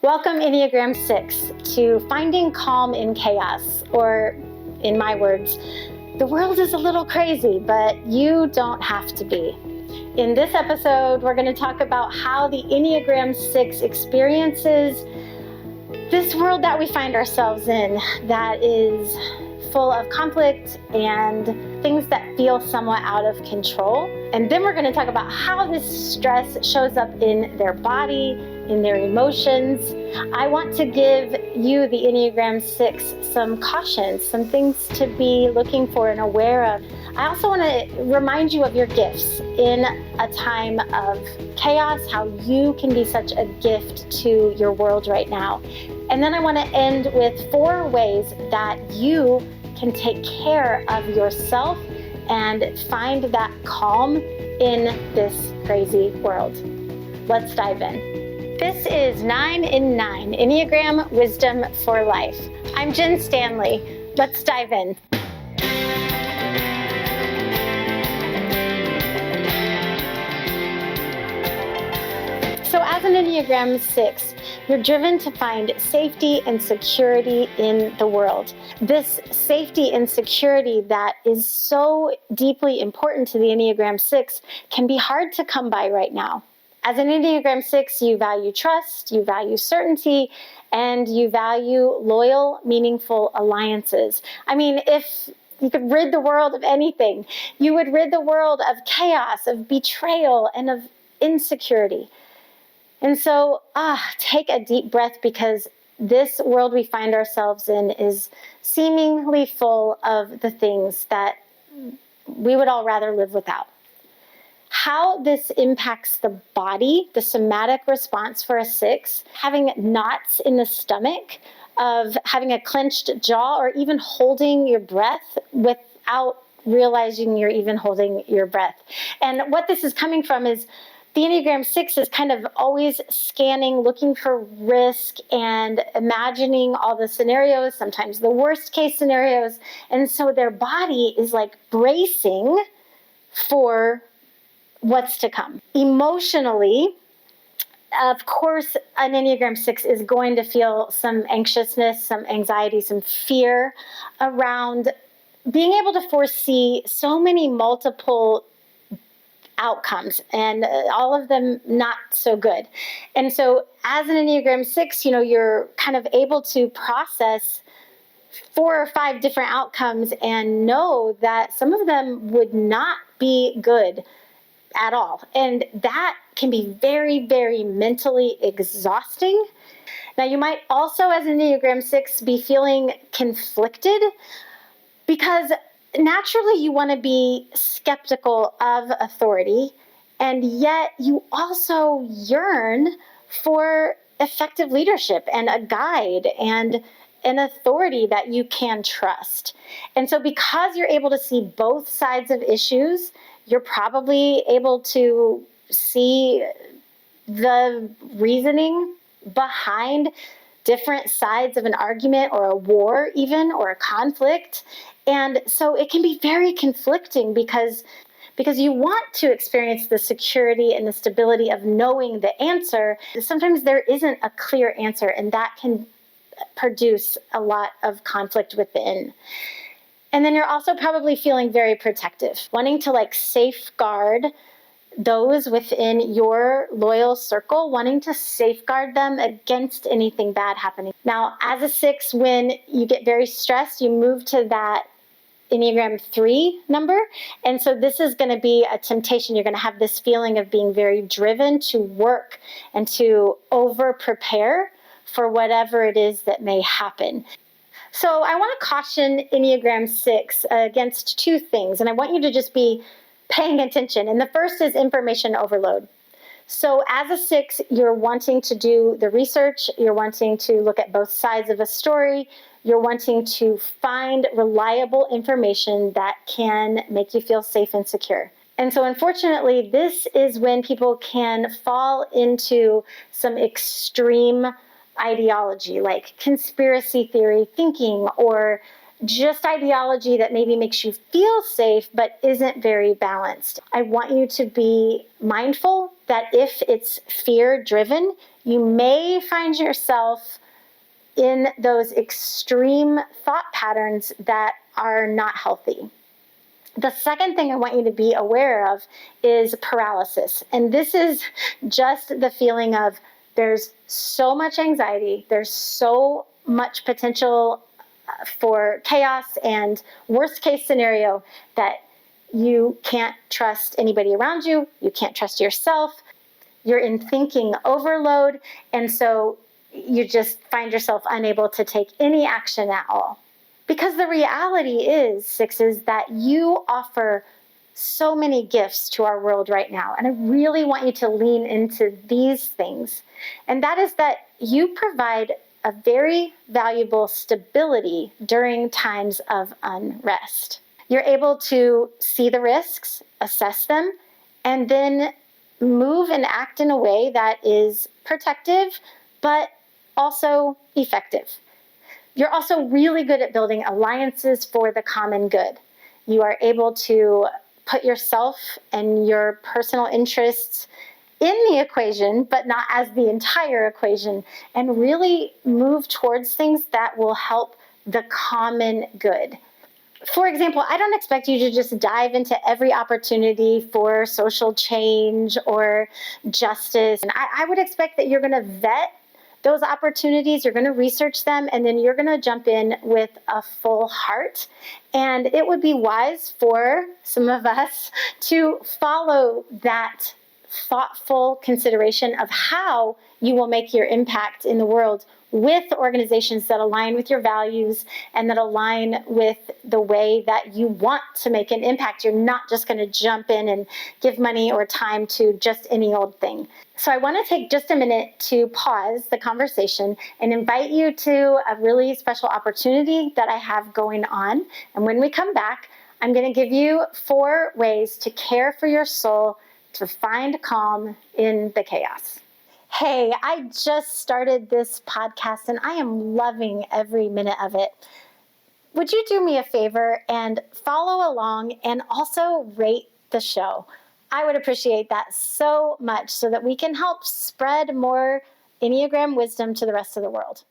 Welcome, Enneagram 6, to finding calm in chaos, or in my words, the world is a little crazy, but you don't have to be. In this episode, we're going to talk about how the Enneagram 6 experiences this world that we find ourselves in that is full of conflict and things that feel somewhat out of control. And then we're going to talk about how this stress shows up in their body, in their emotions. I want to give you, the Enneagram 6, some cautions, some things to be looking for and aware of. I also want to remind you of your gifts in a time of chaos, how you can be such a gift to your world right now. And then I want to end with 4 ways that you can take care of yourself and find that calm in this crazy world. Let's dive in. This is 9 in 9, Enneagram Wisdom for Life. I'm Jen Stanley. Let's dive in. So as an Enneagram 6, you're driven to find safety and security in the world. This safety and security that is so deeply important to the Enneagram 6 can be hard to come by right now. As an Enneagram 6, you value trust, you value certainty, and you value loyal, meaningful alliances. I mean, if you could rid the world of anything, you would rid the world of chaos, of betrayal, and of insecurity. And so, take a deep breath, because this world we find ourselves in is seemingly full of the things that we would all rather live without. How this impacts the body, the somatic response for a 6, having knots in the stomach, of having a clenched jaw, or even holding your breath without realizing you're even holding your breath. And what this is coming from is the Enneagram 6 is kind of always scanning, looking for risk and imagining all the scenarios, sometimes the worst case scenarios. And so their body is like bracing for what's to come. Emotionally, of course, an Enneagram 6 is going to feel some anxiousness, some anxiety, some fear around being able to foresee so many multiple outcomes, and all of them not so good. And so as an Enneagram 6, you're kind of able to process 4 or 5 different outcomes and know that some of them would not be good at all. And that can be very, very mentally exhausting. Now, you might also, as an Enneagram 6, be feeling conflicted, because naturally you want to be skeptical of authority, and yet you also yearn for effective leadership and a guide and an authority that you can trust. And so because you're able to see both sides of issues, you're probably able to see the reasoning behind different sides of an argument, or a war even, or a conflict. And so it can be very conflicting, because you want to experience the security and the stability of knowing the answer. Sometimes there isn't a clear answer, and that can produce a lot of conflict within. And then you're also probably feeling very protective, wanting to safeguard those within your loyal circle, wanting to safeguard them against anything bad happening. Now, as a 6, when you get very stressed, you move to that Enneagram 3 number. And so this is going to be a temptation. You're going to have this feeling of being very driven to work and to over-prepare for whatever it is that may happen. So I want to caution Enneagram 6 against 2 things, and I want you to just be paying attention. And the first is information overload. So as a 6, you're wanting to do the research, you're wanting to look at both sides of a story, you're wanting to find reliable information that can make you feel safe and secure. And so unfortunately, this is when people can fall into some extreme ideology, like conspiracy theory thinking, or just ideology that maybe makes you feel safe but isn't very balanced. I want you to be mindful that if it's fear-driven, you may find yourself in those extreme thought patterns that are not healthy. The second thing I want you to be aware of is paralysis. And this is just the feeling of there's so much anxiety, there's so much potential for chaos and worst case scenario that you can't trust anybody around you, you can't trust yourself, you're in thinking overload, and so you just find yourself unable to take any action at all. Because the reality is, sixes, that you offer so many gifts to our world right now. And I really want you to lean into these things. And that is that you provide a very valuable stability during times of unrest. You're able to see the risks, assess them, and then move and act in a way that is protective, but also effective. You're also really good at building alliances for the common good. You are able to put yourself and your personal interests in the equation, but not as the entire equation, and really move towards things that will help the common good. For example, I don't expect you to just dive into every opportunity for social change or justice. And I would expect that you're going to vet those opportunities, you're going to research them, and then you're going to jump in with a full heart. And it would be wise for some of us to follow that thoughtful consideration of how you will make your impact in the world with organizations that align with your values and that align with the way that you want to make an impact. You're not just going to jump in and give money or time to just any old thing. So I want to take just a minute to pause the conversation and invite you to a really special opportunity that I have going on. And when we come back, I'm going to give you 4 ways to care for your soul to find calm in the chaos. Hey, I just started this podcast and I am loving every minute of it. Would you do me a favor and follow along and also rate the show? I would appreciate that so much so that we can help spread more Enneagram wisdom to the rest of the world.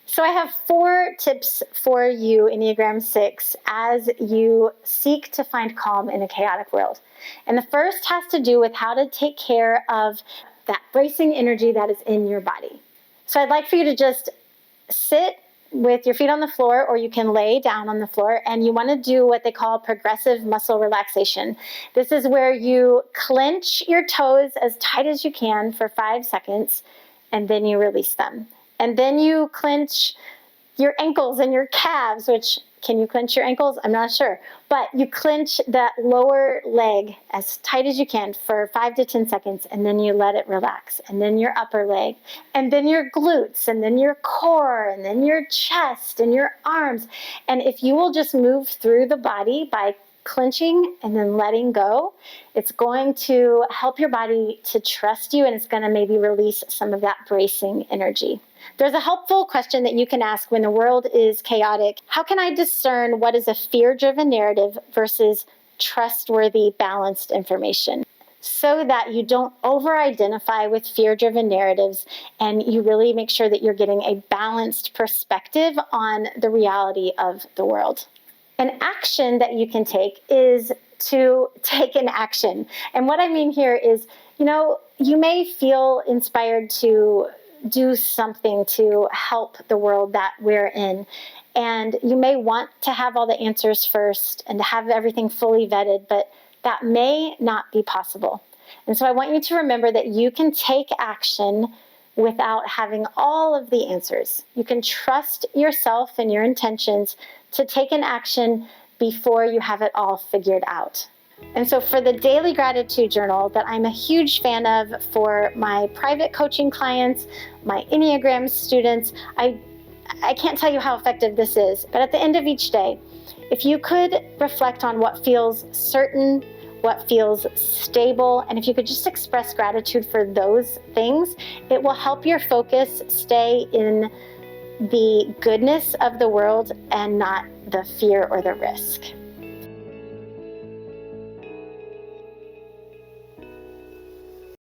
So I have 4 tips for you, Enneagram 6, as you seek to find calm in a chaotic world. And the first has to do with how to take care of that bracing energy that is in your body. So I'd like for you to just sit with your feet on the floor, or you can lay down on the floor, and you want to do what they call progressive muscle relaxation. This is where you clench your toes as tight as you can for 5 seconds, and then you release them. And then you clench your ankles and your calves, which, can you clench your ankles? I'm not sure. But you clench that lower leg as tight as you can for 5 to 10 seconds, and then you let it relax. And then your upper leg, and then your glutes, and then your core, and then your chest, and your arms. And if you will just move through the body by clenching and then letting go, it's going to help your body to trust you, and it's going to maybe release some of that bracing energy. There's a helpful question that you can ask when the world is chaotic. How can I discern what is a fear-driven narrative versus trustworthy, balanced information? So that you don't over-identify with fear-driven narratives and you really make sure that you're getting a balanced perspective on the reality of the world. An action that you can take is to take an action. And what I mean here is, you may feel inspired to do something to help the world that we're in. And you may want to have all the answers first and to have everything fully vetted, but that may not be possible. And so I want you to remember that you can take action without having all of the answers. You can trust yourself and your intentions to take an action before you have it all figured out. And so for the daily gratitude journal that I'm a huge fan of for my private coaching clients, my Enneagram students, I can't tell you how effective this is, but at the end of each day, if you could reflect on what feels certain, what feels stable, and if you could just express gratitude for those things, it will help your focus stay in the goodness of the world and not the fear or the risk.